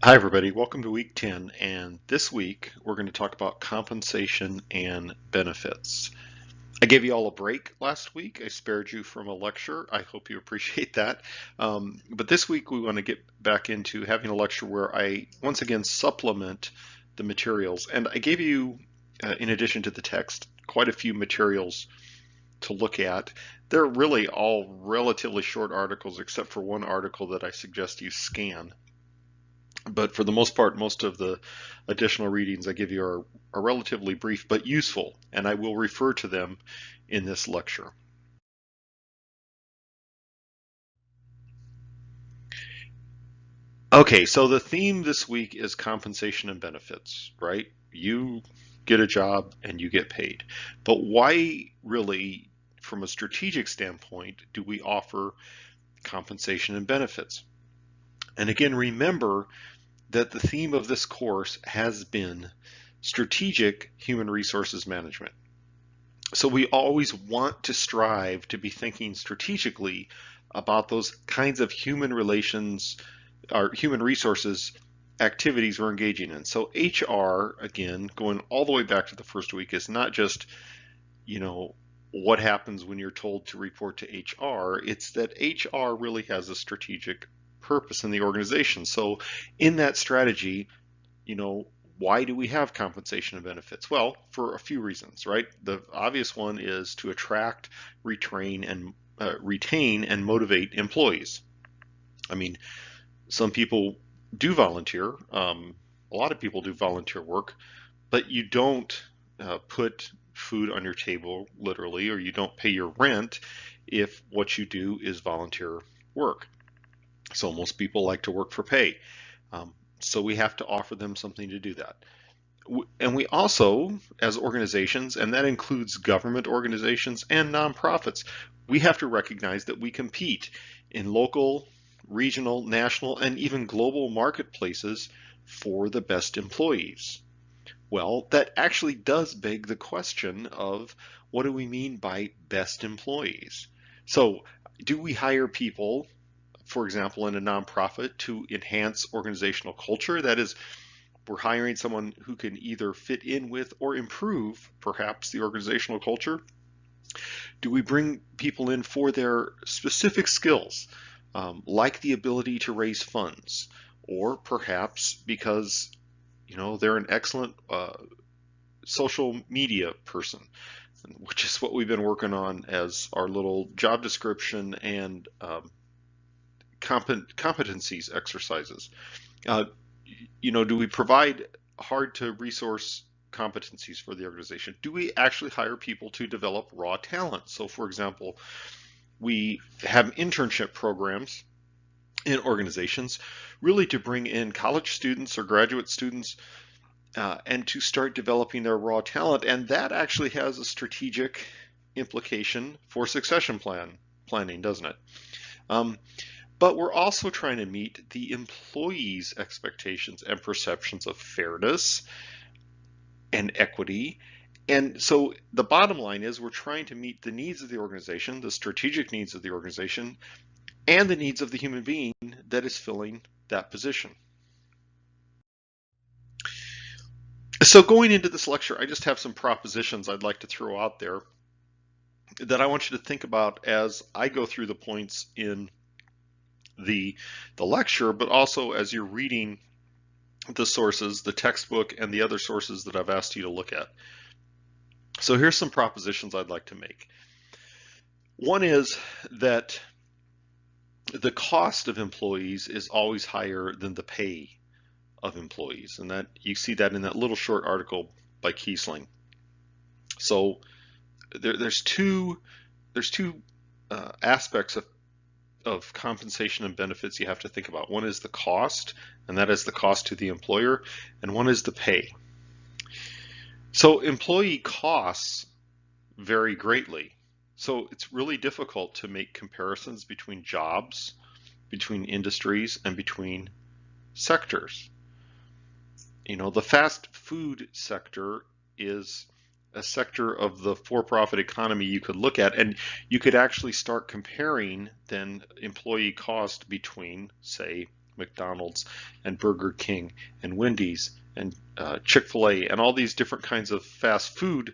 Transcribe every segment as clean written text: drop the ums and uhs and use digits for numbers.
Hi everybody, welcome to week 10, and this week we're going to talk about compensation and benefits. I gave you all a break last week. I spared you from a lecture. I hope you appreciate that. But this week we want to get back into having a lecture where I once again supplement the materials. And I gave you, in addition to the text, quite a few materials to look at. They're really all relatively short articles except for one article that I suggest you scan. But for the most part, most of the additional readings I give you are relatively brief but useful, and I will refer to them in this lecture. Okay, so the theme this week is compensation and benefits, right? You get a job and you get paid. But why really, from a strategic standpoint, do we offer compensation and benefits? And again, remember that the theme of this course has been strategic human resources management. So we always want to strive to be thinking strategically about those kinds of human relations or human resources activities we're engaging in. So HR, again, going all the way back to the first week, is not just, what happens when you're told to report to HR. It's that HR really has a strategic purpose in the organization. So in that strategy, why do we have compensation and benefits? Well, for a few reasons, right? The obvious one is to attract, retain, and motivate employees. I mean, some people do volunteer. A lot of people do volunteer work, but you don't put food on your table, literally, or you don't pay your rent if what you do is volunteer work. So most people like to work for pay. So we have to offer them something to do that. And we also, as organizations, and that includes government organizations and nonprofits, we have to recognize that we compete in local, regional, national, and even global marketplaces for the best employees. Well, that actually does beg the question of what do we mean by best employees? So, do we hire people, for example, in a nonprofit to enhance organizational culture? That is, we're hiring someone who can either fit in with or improve perhaps the organizational culture. Do we bring people in for their specific skills, like the ability to raise funds, or perhaps because they're an excellent social media person, which is what we've been working on as our little job description and competencies exercises. Do we provide hard to resource competencies for the organization? Do we actually hire people to develop raw talent? So for example, we have internship programs in organizations really to bring in college students or graduate students and to start developing their raw talent. And that actually has a strategic implication for succession planning, doesn't it? But we're also trying to meet the employees' expectations and perceptions of fairness and equity. And so the bottom line is we're trying to meet the needs of the organization, the strategic needs of the organization, and the needs of the human being that is filling that position. So going into this lecture, I just have some propositions I'd like to throw out there that I want you to think about as I go through the points in the lecture, but also as you're reading the sources, the textbook, and the other sources that I've asked you to look at. So here's some propositions I'd like to make. One is that the cost of employees is always higher than the pay of employees, and that you see that in that little short article by Keystone. So there's two aspects of compensation and benefits you have to think about. One is the cost, and that is the cost to the employer, and one is the pay. So employee costs vary greatly. So it's really difficult to make comparisons between jobs, between industries, and between sectors. The fast food sector is a sector of the for-profit economy you could look at, and you could actually start comparing then employee cost between, say, McDonald's and Burger King and Wendy's and Chick-fil-A and all these different kinds of fast food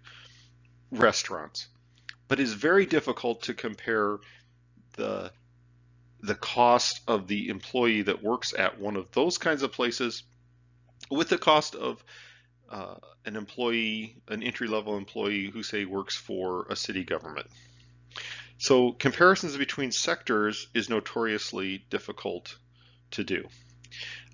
restaurants. But it's very difficult to compare the cost of the employee that works at one of those kinds of places with the cost of an entry-level employee who, say, works for a city government. So comparisons between sectors is notoriously difficult to do.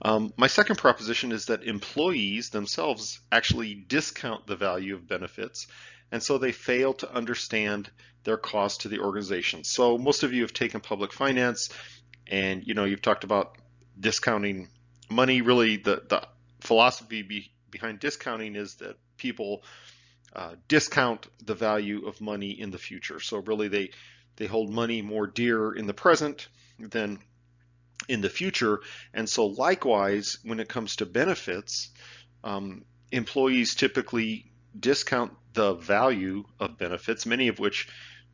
My second proposition is that employees themselves actually discount the value of benefits, and so they fail to understand their cost to the organization. So most of you have taken public finance, and you've talked about discounting money. Really, the philosophy behind discounting is that people discount the value of money in the future. So really, they hold money more dear in the present than in the future. And so likewise, when it comes to benefits, employees typically discount the value of benefits, many of which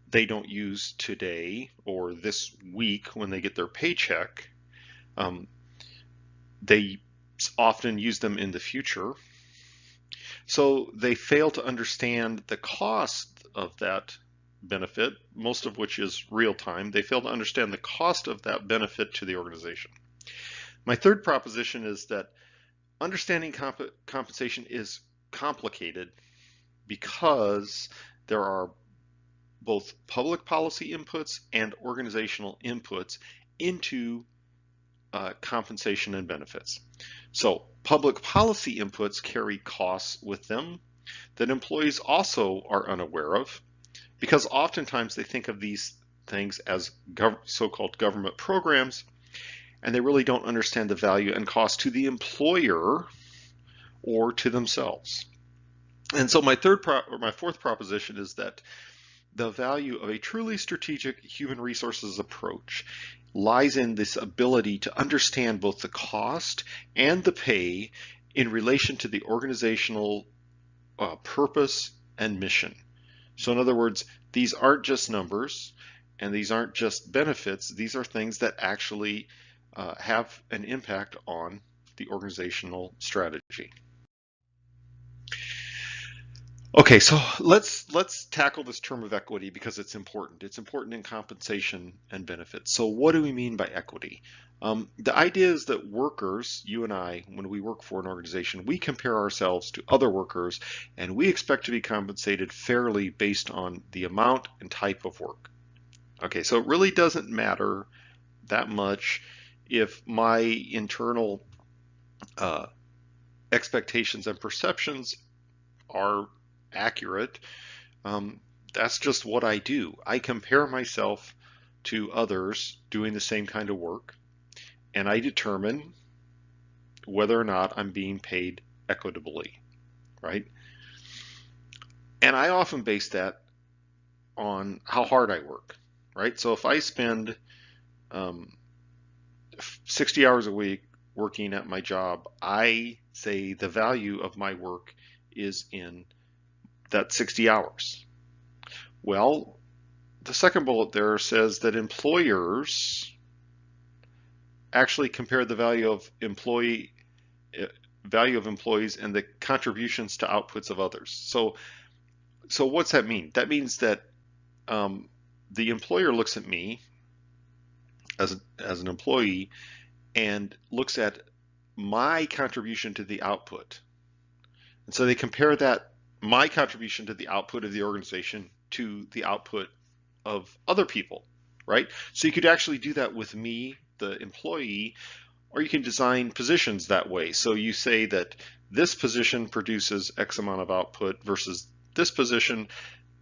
they don't use today or this week when they get their paycheck. They often use them in the future. So they fail to understand the cost of that benefit, most of which is real time. They fail to understand the cost of that benefit to the organization. My third proposition is that understanding compensation is complicated because there are both public policy inputs and organizational inputs into compensation and benefits. So public policy inputs carry costs with them that employees also are unaware of, because oftentimes they think of these things as so-called government programs, and they really don't understand the value and cost to the employer or to themselves. And so my fourth proposition is that the value of a truly strategic human resources approach lies in this ability to understand both the cost and the pay in relation to the organizational purpose and mission. So in other words, these aren't just numbers and these aren't just benefits. These are things that actually have an impact on the organizational strategy. Okay, so let's tackle this term of equity because it's important. It's important in compensation and benefits. So what do we mean by equity? The idea is that workers, you and I, when we work for an organization, we compare ourselves to other workers and we expect to be compensated fairly based on the amount and type of work. Okay, so it really doesn't matter that much if my internal expectations and perceptions are accurate. That's just what I do. I compare myself to others doing the same kind of work, and I determine whether or not I'm being paid equitably, right? And I often base that on how hard I work, right? So if I spend 60 hours a week working at my job, I say the value of my work is in that 60 hours. Well, the second bullet there says that employers actually compare the value of employees and the contributions to outputs of others. So what's that mean? That means that the employer looks at me as an employee and looks at my contribution to the output. And so they compare my contribution to the output of the organization to the output of other people, right? So you could actually do that with me, the employee, or you can design positions that way. So you say that this position produces X amount of output versus this position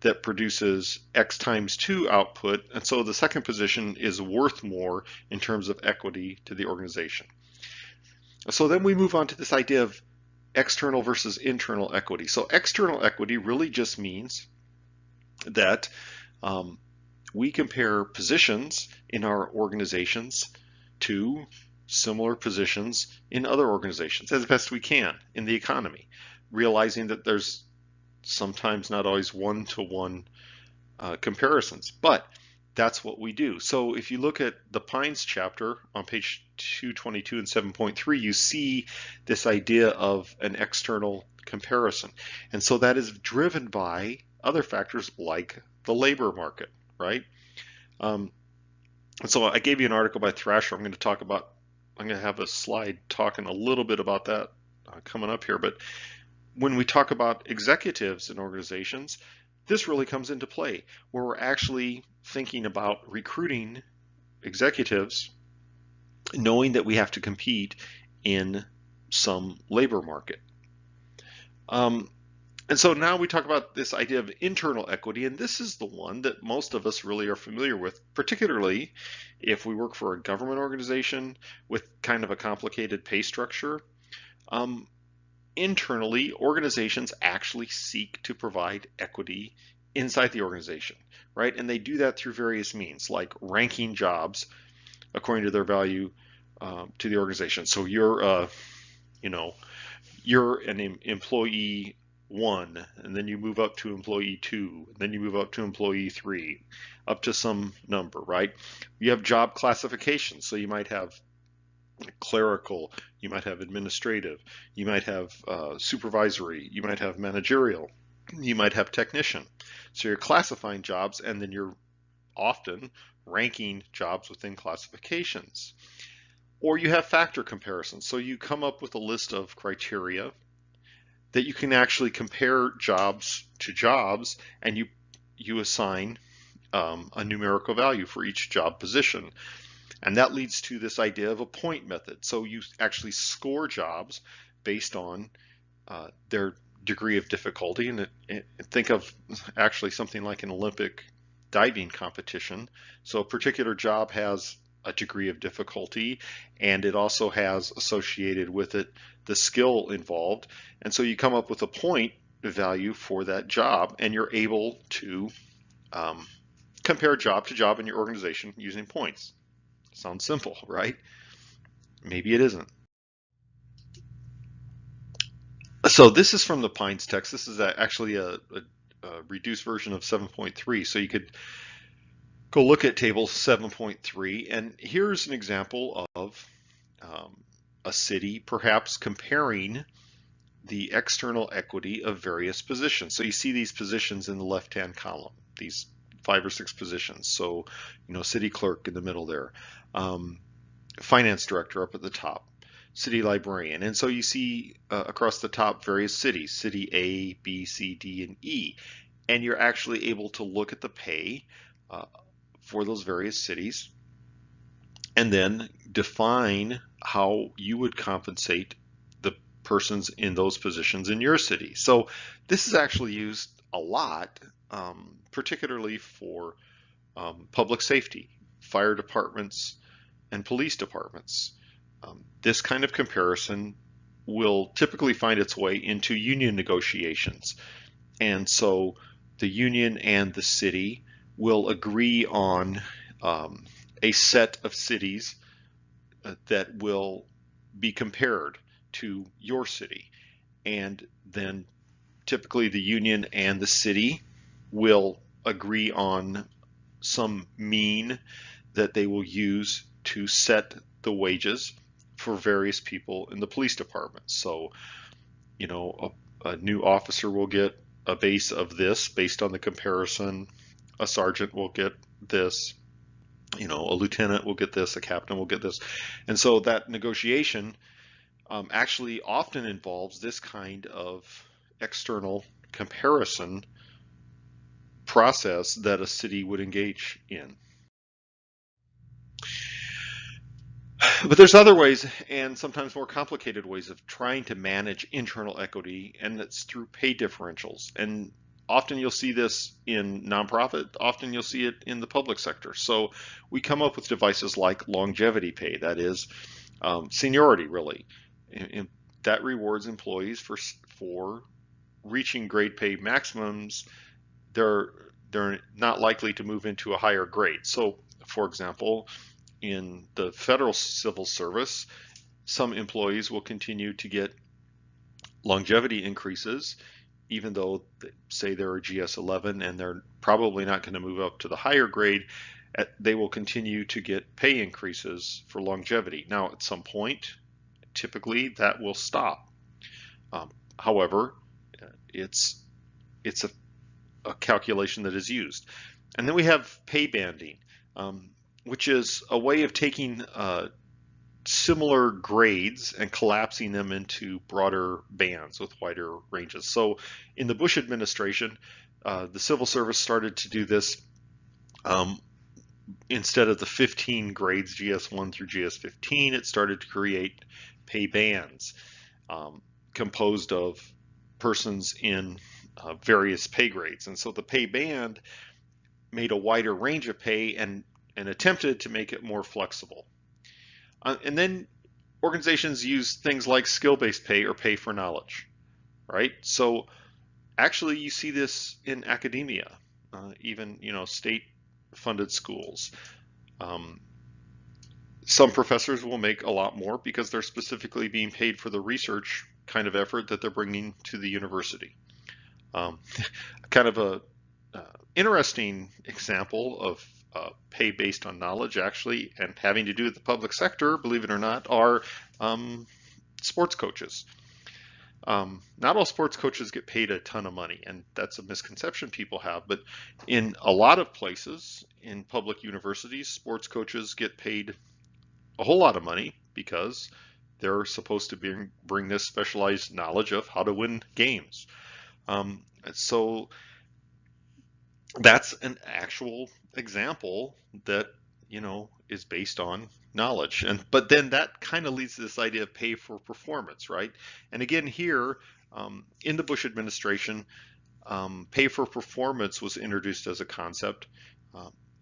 that produces X times 2 output, and so the second position is worth more in terms of equity to the organization. So then we move on to this idea of external versus internal equity. So external equity really just means that we compare positions in our organizations to similar positions in other organizations as best we can in the economy, realizing that there's sometimes not always one-to-one comparisons. But that's what we do. So if you look at the Pynes chapter on page 222 and 7.3, you see this idea of an external comparison. And so that is driven by other factors like the labor market, right? And so I gave you an article by Thrasher. I'm going to have a slide talking a little bit about that coming up here. But when we talk about executives in organizations, this really comes into play where we're actually thinking about recruiting executives, knowing that we have to compete in some labor market. And so now we talk about this idea of internal equity, and this is the one that most of us really are familiar with, particularly if we work for a government organization with kind of a complicated pay structure. Internally, organizations actually seek to provide equity inside the organization, right? And they do that through various means, like ranking jobs according to their value to the organization. So you're an employee 1, and then you move up to employee 2, and then you move up to employee 3, up to some number, right? You have job classifications, so you might have clerical, you might have administrative, you might have supervisory, you might have managerial, you might have technician. So you're classifying jobs, and then you're often ranking jobs within classifications. Or you have factor comparisons. So you come up with a list of criteria that you can actually compare jobs to jobs, and you assign a numerical value for each job position. And that leads to this idea of a point method. So you actually score jobs based on their degree of difficulty. And think of actually something like an Olympic diving competition. So a particular job has a degree of difficulty, and it also has associated with it the skill involved. And so you come up with a point value for that job, and you're able to compare job to job in your organization using points. Sounds simple, right? Maybe it isn't. So this is from the Pynes text. This is actually a reduced version of 7.3. So you could go look at table 7.3, and here's an example of a city perhaps comparing the external equity of various positions. So you see these positions in the left-hand column, these 5 or 6 positions. So, city clerk in the middle there, finance director up at the top, city librarian. And so you see across the top various cities, city A, B, C, D, and E. And you're actually able to look at the pay for those various cities and then define how you would compensate the persons in those positions in your city. So this is actually used a lot, particularly for public safety, fire departments, and police departments. This kind of comparison will typically find its way into union negotiations. And so the union and the city will agree on a set of cities that will be compared to your city. And then typically the union and the city will agree on some mean that they will use to set the wages for various people in the police department. So, a new officer will get a base of this based on the comparison. A sergeant will get this, a lieutenant will get this, a captain will get this. And so that negotiation actually often involves this kind of external comparison process that a city would engage in. But there's other ways, and sometimes more complicated ways, of trying to manage internal equity, and it's through pay differentials. And often you'll see this in nonprofit, often you'll see it in the public sector. So we come up with devices like longevity pay, that is seniority, really. And that rewards employees for reaching grade pay maximums. They're not likely to move into a higher grade. So, for example, in the federal civil service, some employees will continue to get longevity increases, even though say they're a GS 11 and they're probably not going to move up to the higher grade. they will continue to get pay increases for longevity. Now, at some point, typically that will stop. However, it's a calculation that is used. And then we have pay banding, which is a way of taking similar grades and collapsing them into broader bands with wider ranges. So in the Bush administration, the civil service started to do this. Instead of the 15 grades, GS1 through GS15, it started to create pay bands composed of persons in various pay grades. And so the pay band made a wider range of pay and attempted to make it more flexible. And then organizations use things like skill-based pay or pay for knowledge, right? So actually you see this in academia, even state-funded schools. Some professors will make a lot more because they're specifically being paid for the research kind of effort that they're bringing to the university. Kind of a interesting example of pay based on knowledge, actually, and having to do with the public sector, believe it or not, are sports coaches. Not all sports coaches get paid a ton of money, and that's a misconception people have, but in a lot of places in public universities, sports coaches get paid a whole lot of money because they're supposed to bring this specialized knowledge of how to win games. So that's an actual example that is based on knowledge. But then that kind of leads to this idea of pay for performance, right? And again, here in the Bush administration, pay for performance was introduced as a concept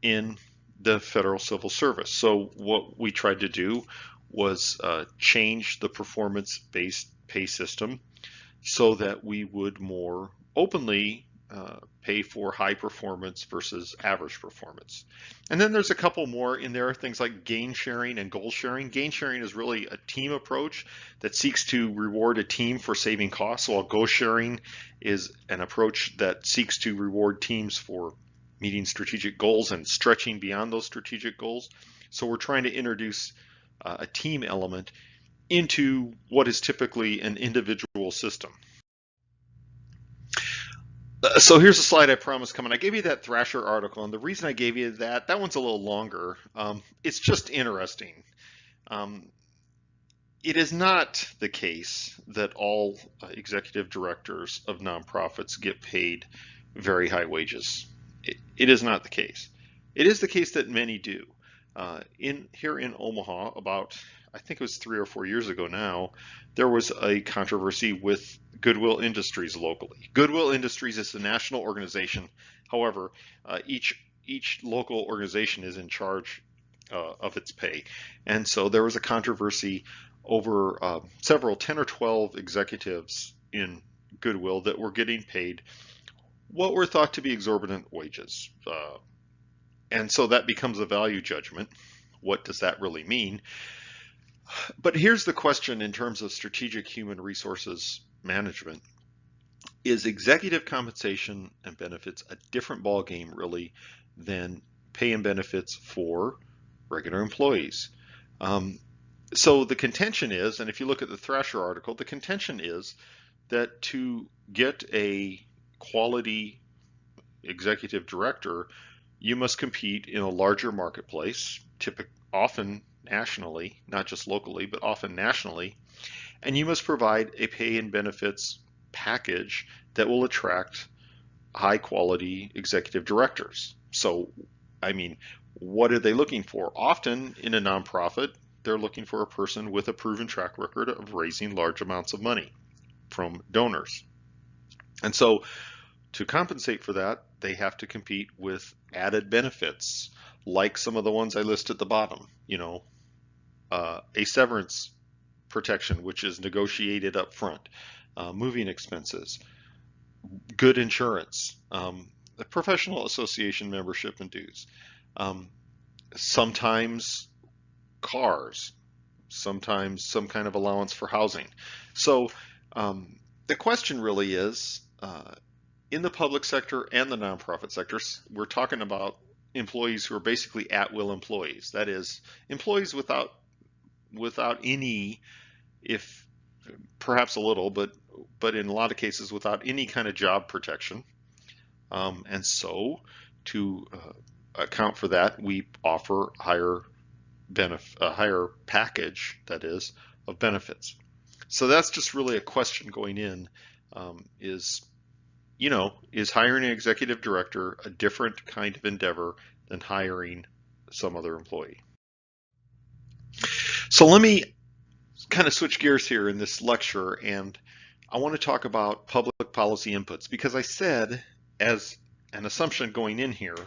in the federal civil service. So what we tried to do was change the performance-based pay system so that we would more openly pay for high performance versus average performance. And then there's a couple more in there, things like gain sharing and goal sharing. Gain sharing is really a team approach that seeks to reward a team for saving costs, while goal sharing is an approach that seeks to reward teams for meeting strategic goals and stretching beyond those strategic goals. So we're trying to introduce a team element into what is typically an individual system. So here's a slide I promised coming. I gave you that Thrasher article, and the reason I gave you that one's a little longer. It's just interesting. It is not the case that all executive directors of nonprofits get paid very high wages. It is not the case. It is the case that many do. Here in Omaha, about, I think it was 3 or 4 years ago now, there was a controversy with Goodwill Industries locally. Goodwill Industries is a national organization. However, each local organization is in charge of its pay. And so there was a controversy over several 10 or 12 executives in Goodwill that were getting paid what were thought to be exorbitant wages. And so that becomes a value judgment. What does that really mean? But here's the question in terms of strategic human resources management. Is executive compensation and benefits a different ballgame really than pay and benefits for regular employees? So the contention is, and if you look at the Thrasher article, the contention is that to get a quality executive director, you must compete in a larger marketplace, often nationally, not just locally, but often nationally, and you must provide a pay and benefits package that will attract high quality executive directors. So, I mean, what are they looking for? Often in a nonprofit, they're looking for a person with a proven track record of raising large amounts of money from donors. And so to compensate for that, they have to compete with added benefits, like some of the ones I list at the bottom, a severance protection, which is negotiated up front, moving expenses, good insurance, a professional association membership and dues, sometimes cars, sometimes some kind of allowance for housing. So the question really is, in the public sector and the nonprofit sectors, we're talking about employees who are basically at-will employees. That is, employees without any, if perhaps a little, but in a lot of cases without any kind of job protection. And so to account for that, we offer a higher package, that is, of benefits. So that's just really a question going in, is hiring an executive director a different kind of endeavor than hiring some other employee? So let me kind of switch gears here in this lecture, and I want to talk about public policy inputs, because I said, as an assumption going in here,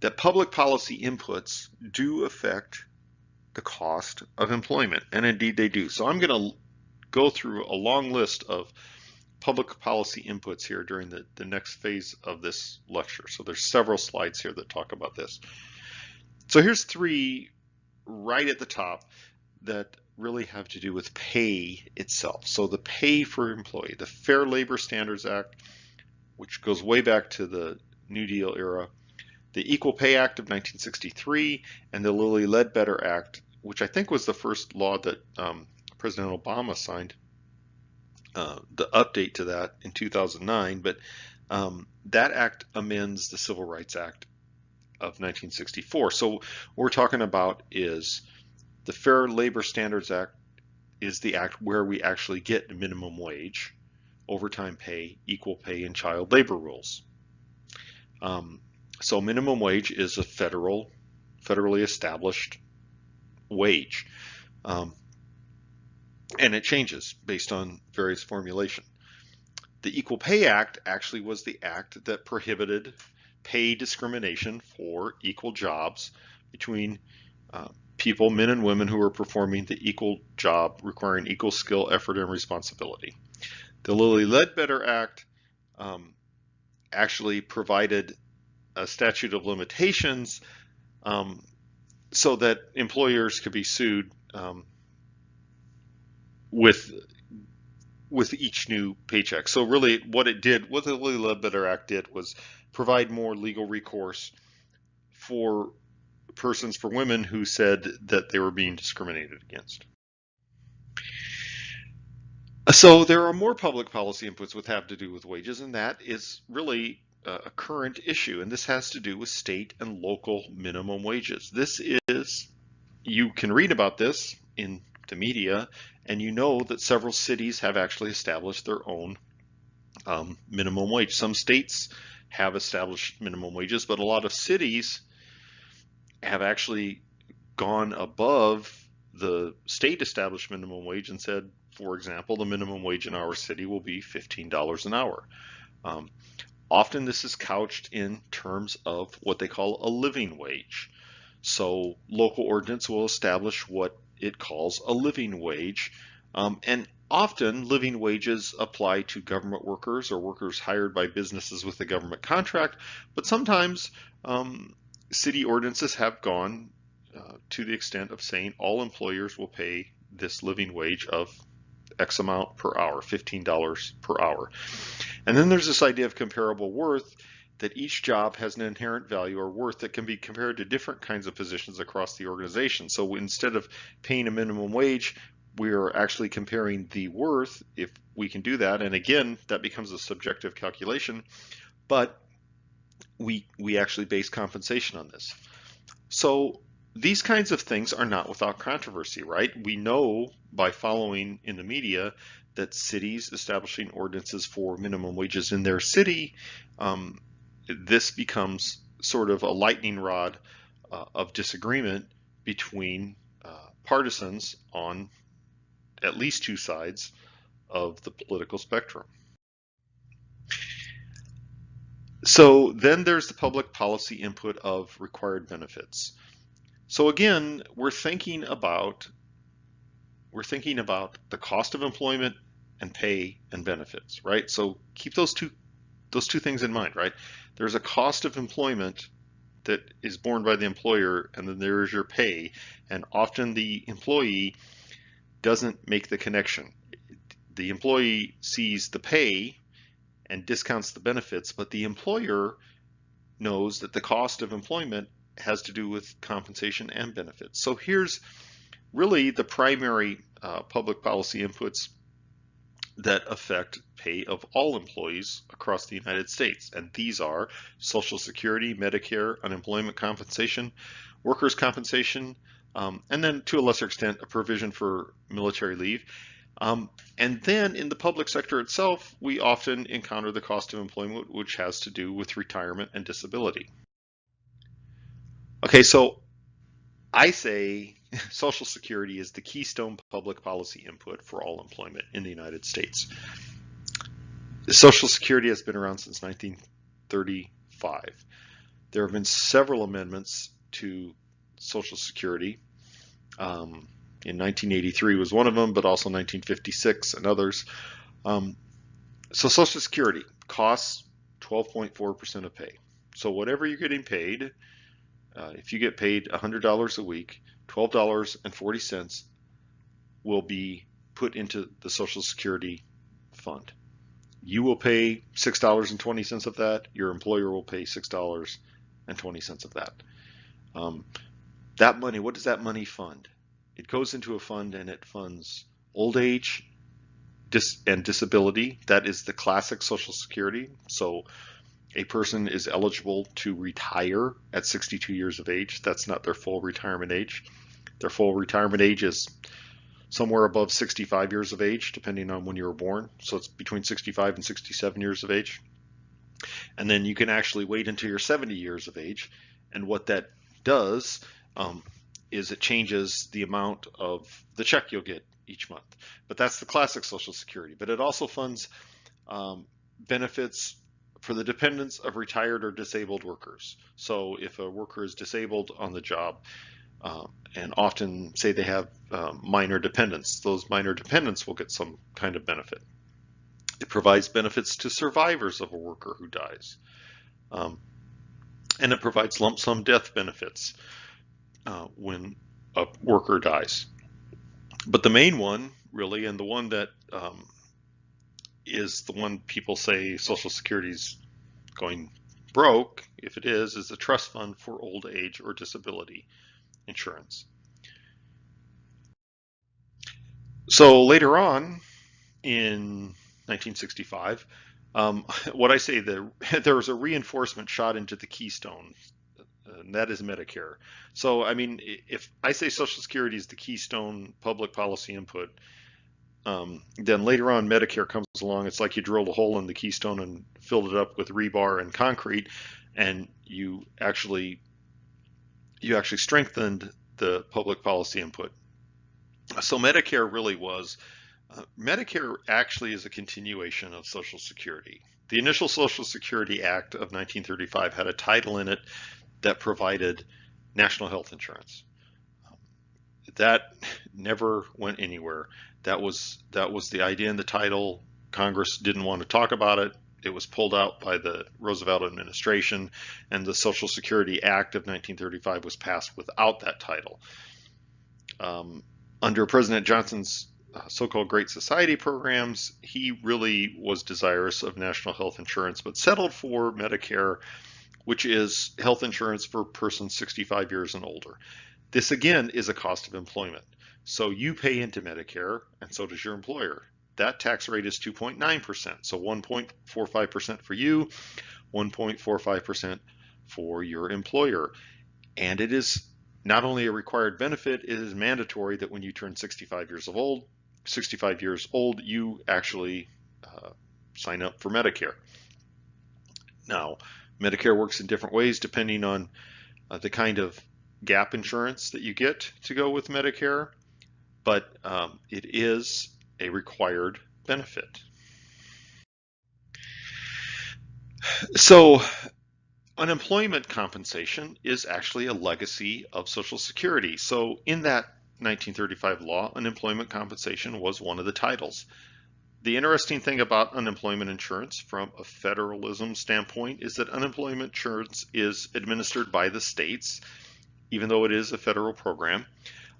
that public policy inputs do affect the cost of employment, and indeed they do. So I'm going to go through a long list of public policy inputs here during the next phase of this lecture. So there's several slides here that talk about this. So here's three right at the top that really have to do with pay itself. So the pay for employee, the Fair Labor Standards Act, which goes way back to the New Deal era, the Equal Pay Act of 1963, and the Lilly Ledbetter Act, which I think was the first law that President Obama signed, the update to that in 2009, but that act amends the Civil Rights Act of 1964. So what we're talking about is the Fair Labor Standards Act is the act where we actually get minimum wage, overtime pay, equal pay, and child labor rules. So minimum wage is a federally established wage. And it changes based on various formulation. The Equal Pay Act actually was the act that prohibited pay discrimination for equal jobs between people, men and women, who were performing the equal job requiring equal skill, effort, and responsibility. The Lilly Ledbetter Act actually provided a statute of limitations so that employers could be sued with each new paycheck. So really what the Lilly Ledbetter Act did was provide more legal recourse for women who said that they were being discriminated against. So there are more public policy inputs that have to do with wages, and that is really a current issue, and this has to do with state and local minimum wages. You can read about this in the media, and you know that several cities have actually established their own minimum wage. Some states have established minimum wages, but a lot of cities have actually gone above the state established minimum wage and said, for example, the minimum wage in our city will be $15 an hour. Often this is couched in terms of what they call a living wage. So local ordinance will establish what it calls a living wage, and often living wages apply to government workers or workers hired by businesses with a government contract, but sometimes city ordinances have gone to the extent of saying all employers will pay this living wage of X amount per hour, $15 per hour. And then there's this idea of comparable worth, that each job has an inherent value or worth that can be compared to different kinds of positions across the organization. So instead of paying a minimum wage, we are actually comparing the worth, if we can do that. And again, that becomes a subjective calculation, but we actually base compensation on this. So these kinds of things are not without controversy, right? We know by following in the media that cities establishing ordinances for minimum wages in their city, this becomes sort of a lightning rod of disagreement between partisans on at least two sides of the political spectrum. So then there's the public policy input of required benefits. So again, we're thinking about the cost of employment and pay and benefits, right? So keep those two things in mind, right? There's a cost of employment that is borne by the employer, and then there is your pay, and often the employee doesn't make the connection. The employee sees the pay and discounts the benefits, but the employer knows that the cost of employment has to do with compensation and benefits. So here's really the primary public policy inputs that affect pay of all employees across the United States. And these are Social Security, Medicare, unemployment compensation, workers' compensation, and then to a lesser extent, a provision for military leave. And then in the public sector itself, we often encounter the cost of employment, which has to do with retirement and disability. Okay, so I say Social Security is the keystone public policy input for all employment in the United States. Social Security has been around since 1935. There have been several amendments to Social Security. In 1983 was one of them, but also 1956 and others. So Social Security costs 12.4% of pay. So whatever you're getting paid, if you get paid $100 a week, $12.40 will be put into the Social Security fund. You will pay $6.20 of that. Your employer will pay $6.20 of that. That money, what does that money fund? It goes into a fund and it funds old age and disability. That is the classic Social Security. So a person is eligible to retire at 62 years of age. That's not their full retirement age. Their full retirement age is somewhere above 65 years of age, depending on when you were born. So it's between 65 and 67 years of age. And then you can actually wait until you're 70 years of age. And what that does is it changes the amount of the check you'll get each month. But that's the classic Social Security. But it also funds benefits for the dependents of retired or disabled workers. So if a worker is disabled on the job, and often say they have minor dependents, those minor dependents will get some kind of benefit. It provides benefits to survivors of a worker who dies. And it provides lump sum death benefits when a worker dies. But the main one, really, and the one that is the one people say Social Security's going broke, if it is a trust fund for old age or disability insurance. So later on in 1965, what I say, there was a reinforcement shot into the Keystone, and that is Medicare. So, I mean, if I say Social Security is the keystone public policy input, then later on Medicare comes along. It's like you drilled a hole in the Keystone and filled it up with rebar and concrete, and you actually strengthened the public policy input. So Medicare really was, Medicare actually is a continuation of Social Security. The initial Social Security Act of 1935 had a title in it that provided national health insurance. That never went anywhere. That was the idea in the title. Congress didn't want to talk about it. It was pulled out by the Roosevelt administration, and the Social Security Act of 1935 was passed without that title. Under President Johnson's so-called Great Society programs, he really was desirous of national health insurance, but settled for Medicare, which is health insurance for persons 65 years and older. This again is a cost of employment. So you pay into Medicare, and so does your employer. That tax rate is 2.9%. So 1.45% for you, 1.45% for your employer. And it is not only a required benefit, it is mandatory that when you turn 65 years old, you actually sign up for Medicare. Now, Medicare works in different ways depending on the kind of gap insurance that you get to go with Medicare, but it is a required benefit. So unemployment compensation is actually a legacy of Social Security. So in that 1935 law, unemployment compensation was one of the titles. The interesting thing about unemployment insurance from a federalism standpoint is that unemployment insurance is administered by the states, even though it is a federal program,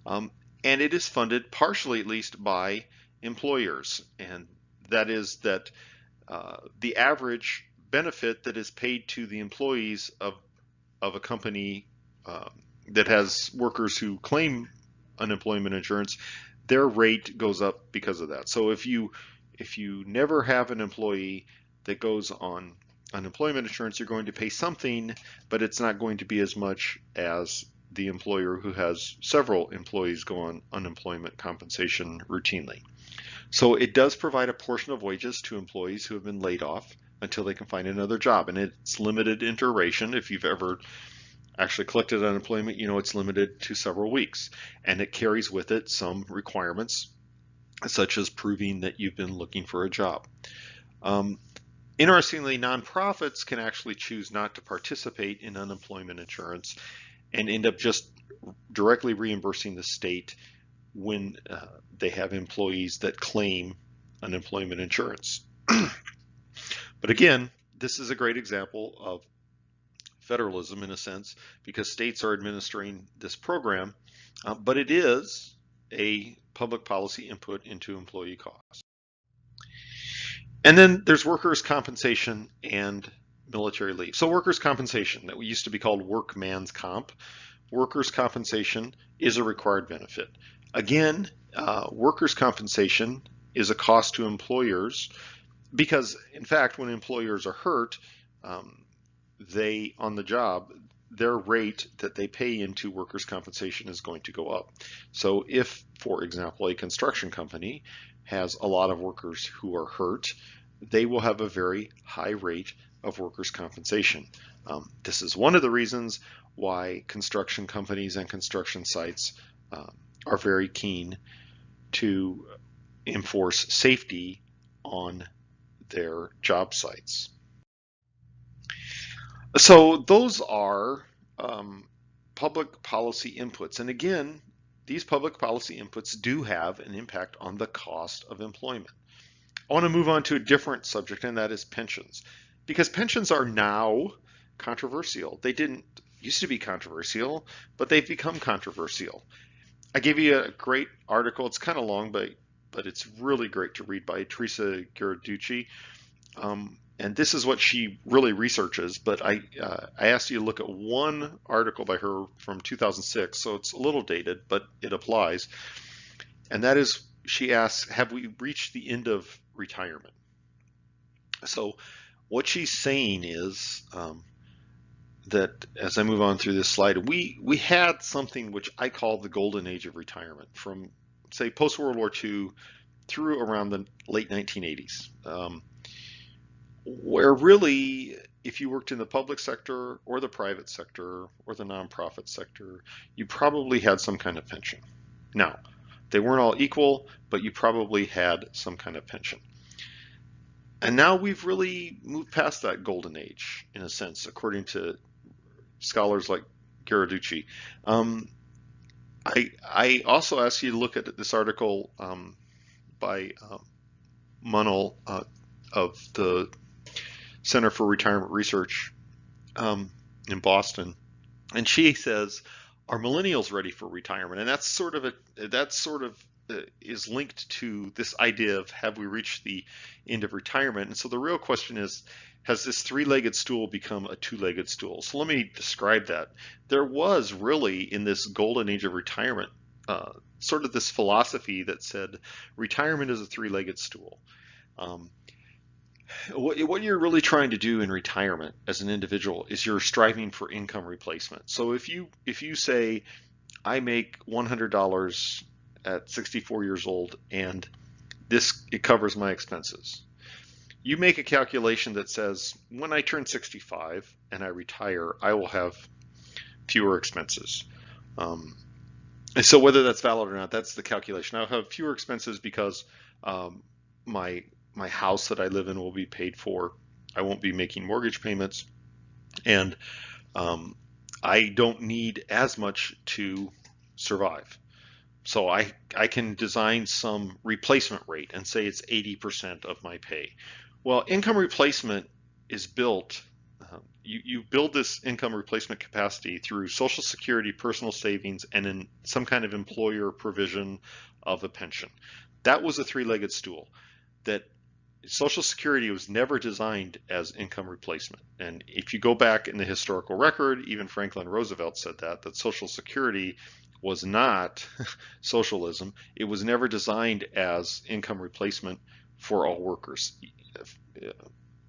and it is funded partially, at least, by employers. And that is that the average benefit that is paid to the employees of a company that has workers who claim unemployment insurance, their rate goes up because of that. So if you never have an employee that goes on unemployment insurance, you're going to pay something, but it's not going to be as much as the employer who has several employees go on unemployment compensation routinely. So it does provide a portion of wages to employees who have been laid off until they can find another job, and it's limited in duration. If you've ever actually collected unemployment, you know it's limited to several weeks, and it carries with it some requirements such as proving that you've been looking for a job. Interestingly, nonprofits can actually choose not to participate in unemployment insurance and end up just directly reimbursing the state when they have employees that claim unemployment insurance. But again, this is a great example of federalism in a sense, because states are administering this program, but it is a public policy input into employee costs. And then there's workers' compensation and military leave. So workers' compensation, that used to be called workman's comp, workers' compensation is a required benefit. Again, workers' compensation is a cost to employers because, in fact, when employers are hurt, they, on the job, their rate that they pay into workers' compensation is going to go up. So if, for example, a construction company has a lot of workers who are hurt, they will have a very high rate of workers' compensation. This is one of the reasons why construction companies and construction sites are very keen to enforce safety on their job sites. So those are public policy inputs. And again, these public policy inputs do have an impact on the cost of employment. I want to move on to a different subject, and that is pensions. Because pensions are now controversial. They didn't used to be controversial, but they've become controversial. I gave you a great article. It's kind of long, but it's really great to read, by Teresa Geraducci. And this is what she really researches, but I asked you to look at one article by her from 2006, so it's a little dated, but it applies. And that is, she asks, have we reached the end of retirement? So what she's saying is that, as I move on through this slide, we had something which I call the golden age of retirement from, say, post-World War II through around the late 1980s. Where really, if you worked in the public sector or the private sector or the nonprofit sector, you probably had some kind of pension. Now, they weren't all equal, but you probably had some kind of pension. And now we've really moved past that golden age, in a sense, according to scholars like Geraducci. I also asked you to look at this article by Munnell of the Center for Retirement Research in Boston, and she says, "Are millennials ready for retirement?" And that's sort of is linked to this idea of, have we reached the end of retirement? And so the real question is, has this three-legged stool become a two-legged stool? So let me describe that. There was really, in this golden age of retirement, sort of this philosophy that said retirement is a three-legged stool. What you're really trying to do in retirement as an individual is you're striving for income replacement. So if you say, I make $100 at 64 years old and it covers my expenses, you make a calculation that says, when I turn 65 and I retire, I will have fewer expenses. And so whether that's valid or not, that's the calculation. I'll have fewer expenses because my house that I live in will be paid for. I won't be making mortgage payments, and I don't need as much to survive. So I can design some replacement rate and say it's 80% of my pay. Well, income replacement is built, you build this income replacement capacity through Social Security, personal savings, and in some kind of employer provision of a pension. That was a three-legged stool that Social Security was never designed as income replacement. And if you go back in the historical record, even Franklin Roosevelt said that Social Security was not socialism. It was never designed as income replacement for all workers.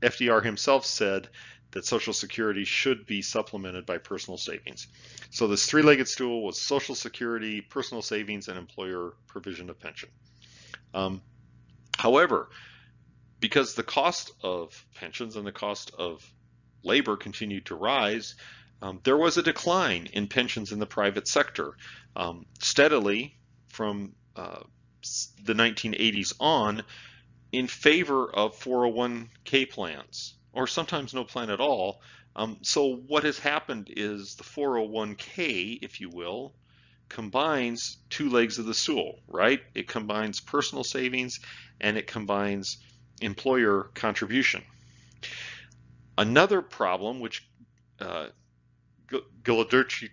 FDR himself said that Social Security should be supplemented by personal savings. So this three-legged stool was Social Security, personal savings, and employer provision of pension. However, because the cost of pensions and the cost of labor continued to rise, there was a decline in pensions in the private sector steadily from the 1980s on in favor of 401k plans, or sometimes no plan at all. So what has happened is the 401k, if you will, combines two legs of the stool, right? It combines personal savings and it combines employer contribution. Another problem, which Ghirarducci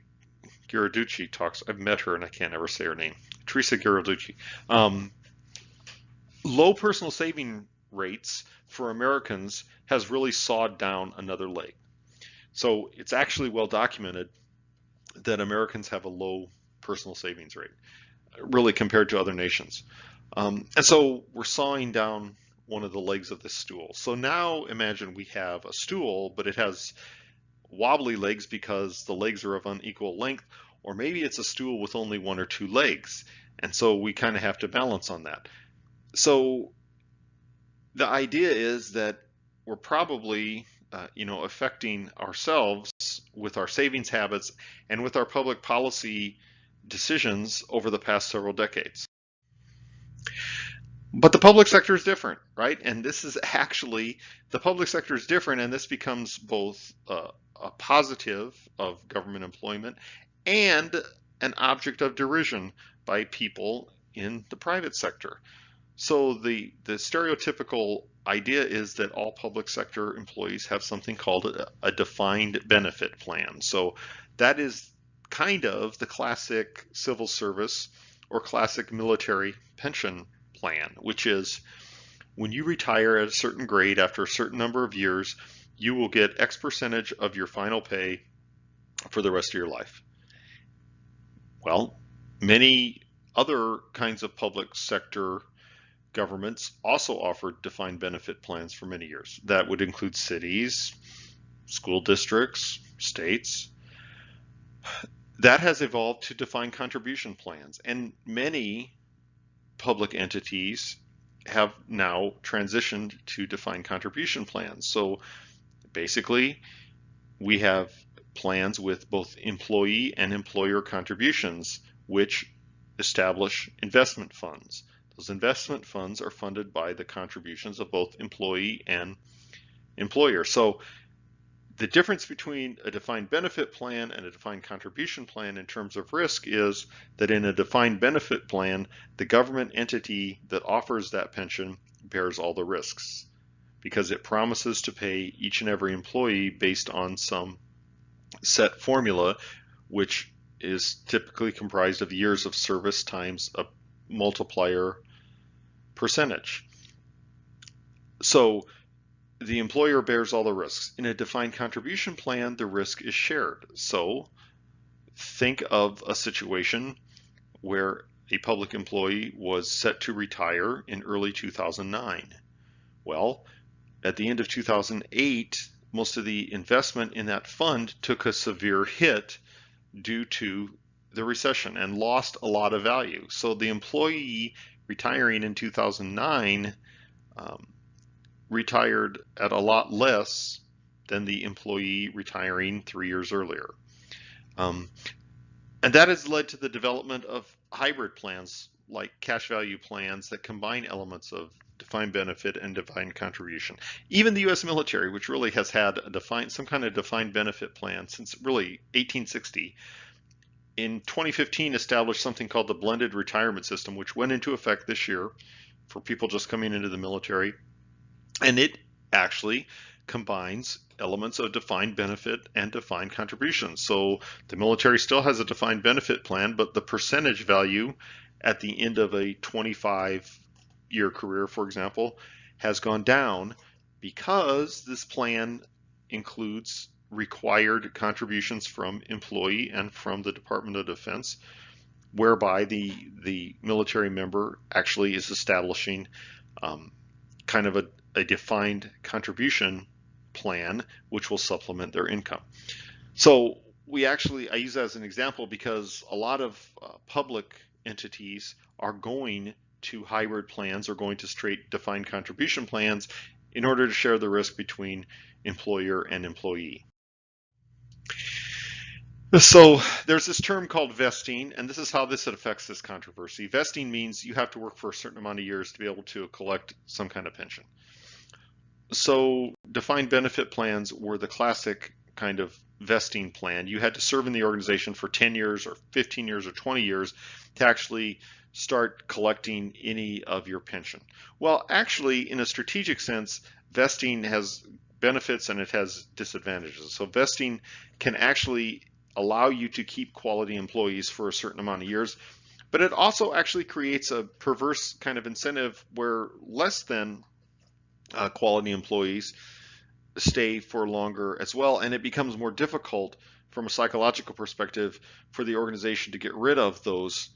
talks, I've met her and I can't ever say her name, Teresa Ghirarducci. Low personal saving rates for Americans has really sawed down another leg. So it's actually well documented that Americans have a low personal savings rate, really compared to other nations. And so we're sawing down one of the legs of the stool. So now imagine we have a stool, but it has wobbly legs because the legs are of unequal length, or maybe it's a stool with only one or two legs. And so we kind of have to balance on that. So the idea is that we're probably affecting ourselves with our savings habits and with our public policy decisions over the past several decades. But the public sector is different, right? And this is actually, the public sector is different, and this becomes both a positive of government employment and an object of derision by people in the private sector. So the stereotypical idea is that all public sector employees have something called a defined benefit plan. So that is kind of the classic civil service or classic military pension plan, which is when you retire at a certain grade after a certain number of years, you will get X percentage of your final pay for the rest of your life. Well, many other kinds of public sector governments also offered defined benefit plans for many years. That would include cities, school districts, states. That has evolved to defined contribution plans, and many public entities have now transitioned to defined contribution plans. So basically, we have plans with both employee and employer contributions, which establish investment funds. Those investment funds are funded by the contributions of both employee and employer. So the difference between a defined benefit plan and a defined contribution plan in terms of risk is that in a defined benefit plan, the government entity that offers that pension bears all the risks because it promises to pay each and every employee based on some set formula, which is typically comprised of years of service times a multiplier percentage. So the employer bears all the risks. In a defined contribution plan, the risk is shared. So think of a situation where a public employee was set to retire in early 2009. Well, at the end of 2008, most of the investment in that fund took a severe hit due to the recession and lost a lot of value. So the employee retiring in 2009 retired at a lot less than the employee retiring 3 years earlier. And that has led to the development of hybrid plans like cash value plans that combine elements of defined benefit and defined contribution. Even the U.S. military, which really has had some kind of defined benefit plan since really 1860, in 2015 established something called the blended retirement system, which went into effect this year for people just coming into the military. And it actually combines elements of defined benefit and defined contribution. So the military still has a defined benefit plan, but the percentage value at the end of a 25-year career, for example, has gone down because this plan includes required contributions from employee and from the Department of Defense, whereby the military member actually is establishing kind of a defined contribution plan which will supplement their income. So I use that as an example because a lot of public entities are going to hybrid plans or going to straight defined contribution plans in order to share the risk between employer and employee. So there's this term called vesting, and this is how this affects this controversy. Vesting means you have to work for a certain amount of years to be able to collect some kind of pension. So defined benefit plans were the classic kind of vesting plan. You had to serve in the organization for 10 years or 15 years or 20 years to actually start collecting any of your pension. Well, actually, in a strategic sense, vesting has benefits and it has disadvantages. So vesting can actually allow you to keep quality employees for a certain amount of years, but it also actually creates a perverse kind of incentive where less than quality employees stay for longer as well, and it becomes more difficult from a psychological perspective for the organization to get rid of those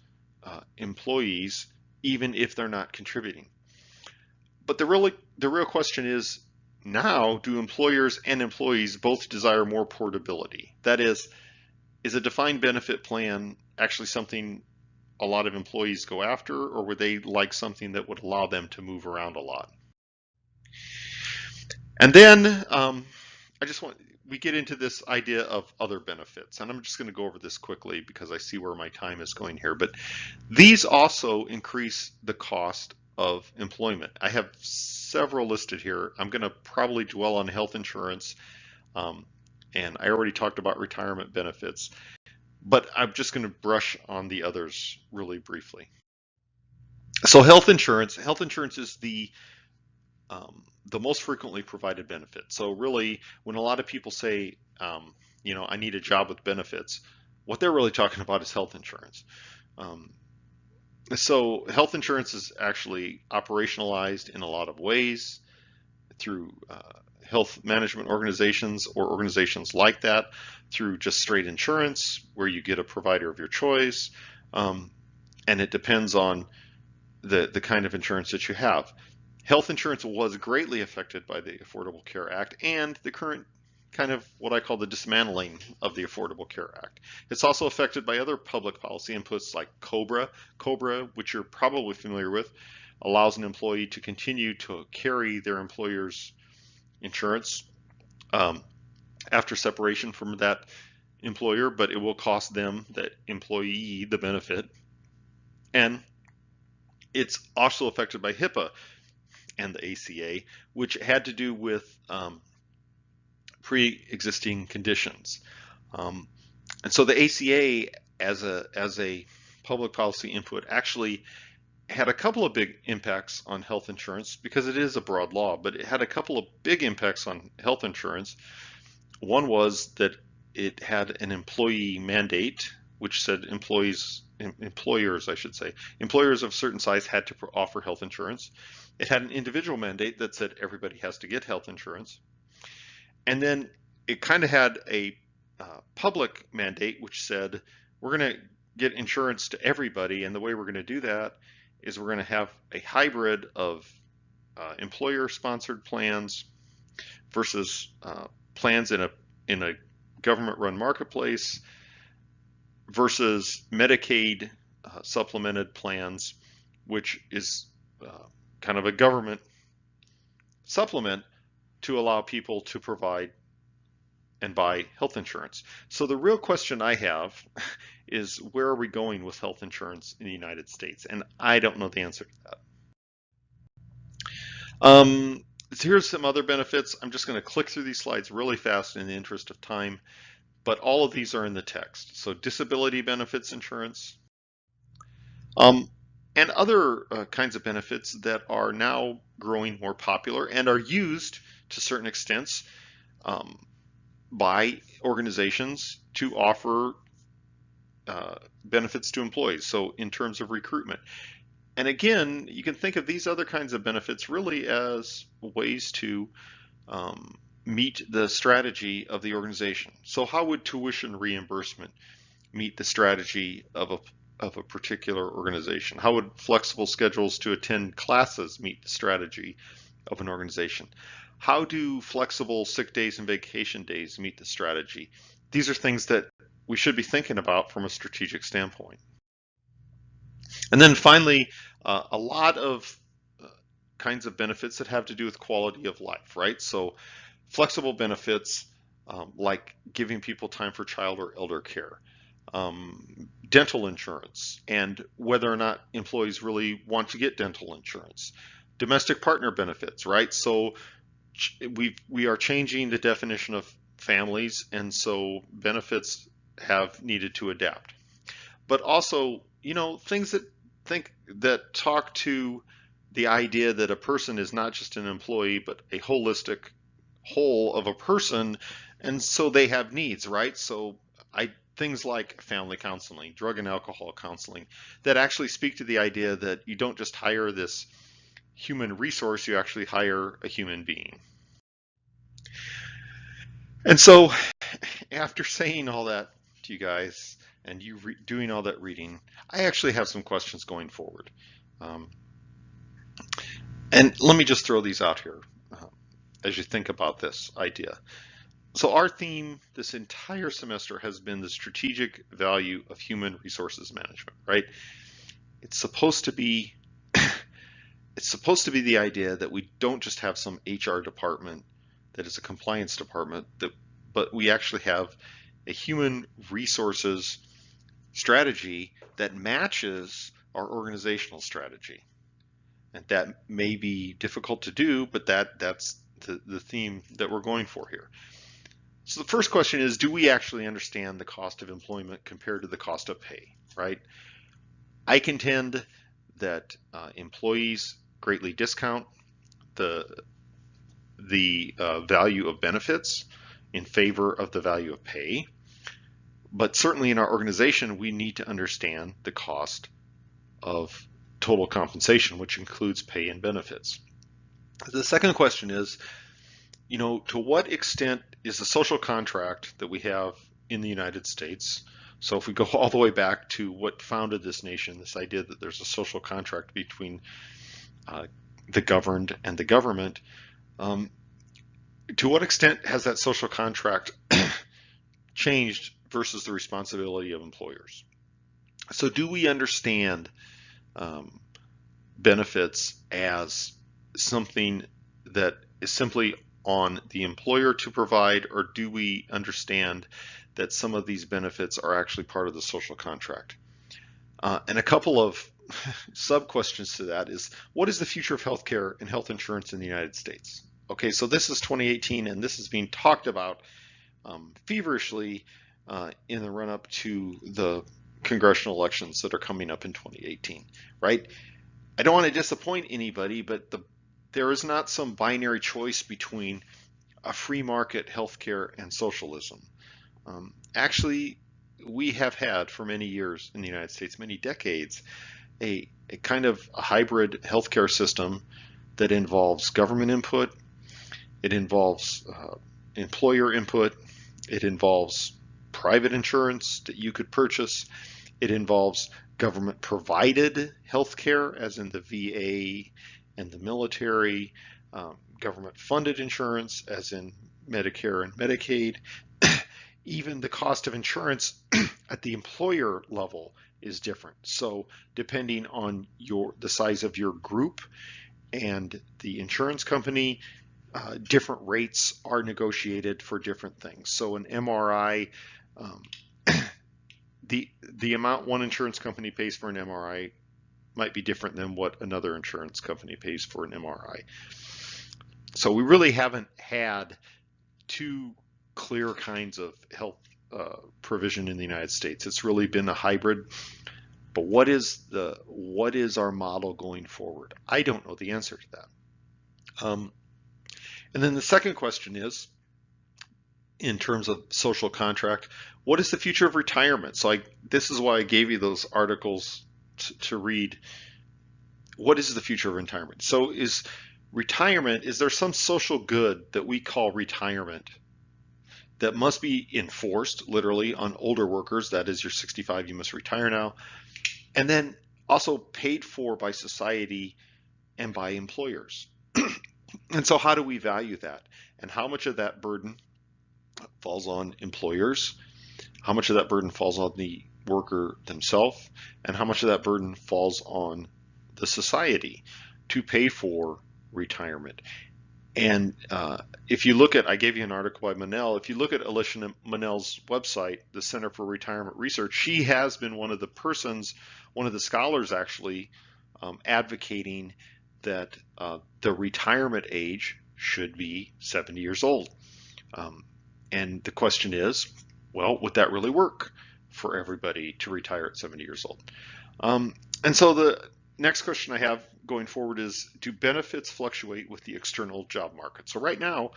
employees even if they're not contributing. But the real question is, now do employers and employees both desire more portability? That is a defined benefit plan actually something a lot of employees go after, or would they like something that would allow them to move around a lot? And then we get into this idea of other benefits, and I'm just going to go over this quickly because I see where my time is going here. But these also increase the cost of employment. I have several listed here. I'm going to probably dwell on health insurance, and I already talked about retirement benefits, but I'm just going to brush on the others really briefly. So health insurance is the most frequently provided benefit. So really, when a lot of people say, I need a job with benefits, what they're really talking about is health insurance. So health insurance is actually operationalized in a lot of ways through health management organizations or organizations like that, through just straight insurance where you get a provider of your choice, and it depends on the kind of insurance that you have. Health insurance was greatly affected by the Affordable Care Act and the current kind of what I call the dismantling of the Affordable Care Act. It's also affected by other public policy inputs like COBRA. COBRA, which you're probably familiar with, allows an employee to continue to carry their employer's insurance after separation from that employer, but it will cost them, that employee, the benefit. And it's also affected by HIPAA and the ACA, which had to do with pre-existing conditions. And so the ACA as a public policy input actually had a couple of big impacts on health insurance because it is a broad law, but it had a couple of big impacts on health insurance. One was that it had an employee mandate, which said employers of certain size had to offer health insurance. It had an individual mandate that said everybody has to get health insurance. And then it kind of had a public mandate, which said we're going to get insurance to everybody, and the way we're going to do that is we're going to have a hybrid of employer-sponsored plans versus plans in a government-run marketplace versus Medicaid supplemented plans, which is kind of a government supplement to allow people to provide and buy health insurance. So the real question I have is, where are we going with health insurance in the United States? And I don't know the answer to that. Here's some other benefits. I'm just going to click through these slides really fast in the interest of time, but all of these are in the text. So disability benefits insurance, and other kinds of benefits that are now growing more popular and are used to certain extents by organizations to offer benefits to employees. So in terms of recruitment, And again, you can think of these other kinds of benefits really as ways to meet the strategy of the organization. So how would tuition reimbursement meet the strategy of a particular organization? How would flexible schedules to attend classes meet the strategy of an organization? How do flexible sick days and vacation days meet the strategy? These are things that we should be thinking about from a strategic standpoint. And then finally, a lot of kinds of benefits that have to do with quality of life, right? So flexible benefits like giving people time for child or elder care, dental insurance, and whether or not employees really want to get dental insurance, domestic partner benefits, right? So we are changing the definition of families, and so benefits have needed to adapt. But also, things that talk to the idea that a person is not just an employee, but a holistic whole of a person, and so they have needs, right? So things like family counseling, drug and alcohol counseling, that actually speak to the idea that you don't just hire this human resource, you actually hire a human being. And so after saying all that to you guys and you doing all that reading, I actually have some questions going forward. And let me just throw these out here as you think about this idea. So our theme this entire semester has been the strategic value of human resources management, right? It's supposed to be the idea that we don't just have some HR department that is a compliance department, but we actually have a human resources strategy that matches our organizational strategy. And that may be difficult to do, but that's the theme that we're going for here. So the first question is, do we actually understand the cost of employment compared to the cost of pay, right? I contend that employees greatly discount the value of benefits in favor of the value of pay. But certainly in our organization, we need to understand the cost of total compensation, which includes pay and benefits. The second question is, to what extent is the social contract that we have in the United States? So if we go all the way back to what founded this nation, this idea that there's a social contract between the governed and the government, to what extent has that social contract changed versus the responsibility of employers? So do we understand benefits as something that is simply on the employer to provide, or do we understand that some of these benefits are actually part of the social contract? And a couple of sub-questions to that is, what is the future of healthcare and health insurance in the United States? Okay, so this is 2018, and this is being talked about feverishly in the run-up to the congressional elections that are coming up in 2018, right? I don't want to disappoint anybody, but there is not some binary choice between a free market healthcare and socialism. Actually, we have had for many years in the United States, many decades, a kind of a hybrid healthcare system that involves government input, it involves employer input, it involves private insurance that you could purchase, it involves government provided healthcare, as in the VA and the military, government funded insurance, as in Medicare and Medicaid. Even the cost of insurance at the employer level is different. So depending on the size of your group and the insurance company, different rates are negotiated for different things. So an MRI, the amount one insurance company pays for an MRI might be different than what another insurance company pays for an MRI. So we really haven't had two clear kinds of health provision in the United States. It's really been a hybrid. But what is our model going forward? I don't know the answer to that. And then the second question is, in terms of social contract, what is the future of retirement? So this is why I gave you those articles to read what is the future of retirement? So is there some social good that we call retirement that must be enforced literally on older workers? That is, you're 65, you must retire now. And then also paid for by society and by employers. And so how do we value that? And how much of that burden falls on employers? How much of that burden falls on the worker themselves? And how much of that burden falls on the society to pay for retirement? And if you look at, I gave you an article by Manel, if you look at Alicia Manel's website, the Center for Retirement Research, she has been one of the scholars actually, advocating that the retirement age should be 70 years old. And the question is, well, would that really work for everybody to retire at 70 years old? And so the next question I have going forward is, do benefits fluctuate with the external job market? So right now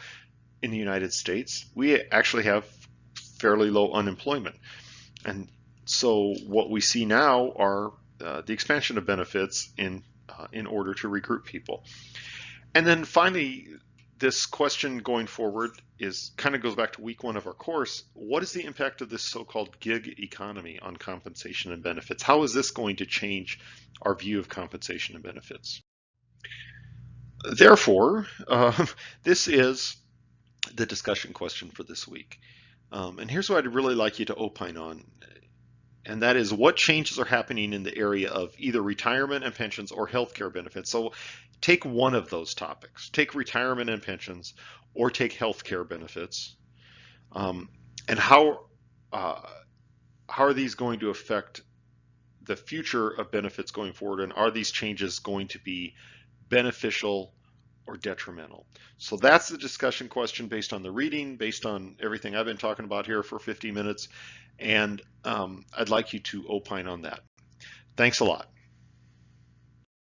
in the United States, we actually have fairly low unemployment. And so what we see now are the expansion of benefits in order to recruit people. And then finally, this question going forward kind of goes back to week 1 of our course. What is the impact of this so-called gig economy on compensation and benefits? How is this going to change our view of compensation and benefits? Therefore, this is the discussion question for this week. And here's what I'd really like you to opine on. And that is, what changes are happening in the area of either retirement and pensions or healthcare benefits? So take one of those topics. Take retirement and pensions, or take healthcare benefits. And how are these going to affect the future of benefits going forward? And are these changes going to be beneficial or detrimental? So that's the discussion question based on the reading, based on everything I've been talking about here for 50 minutes. And I'd like you to opine on that. Thanks a lot.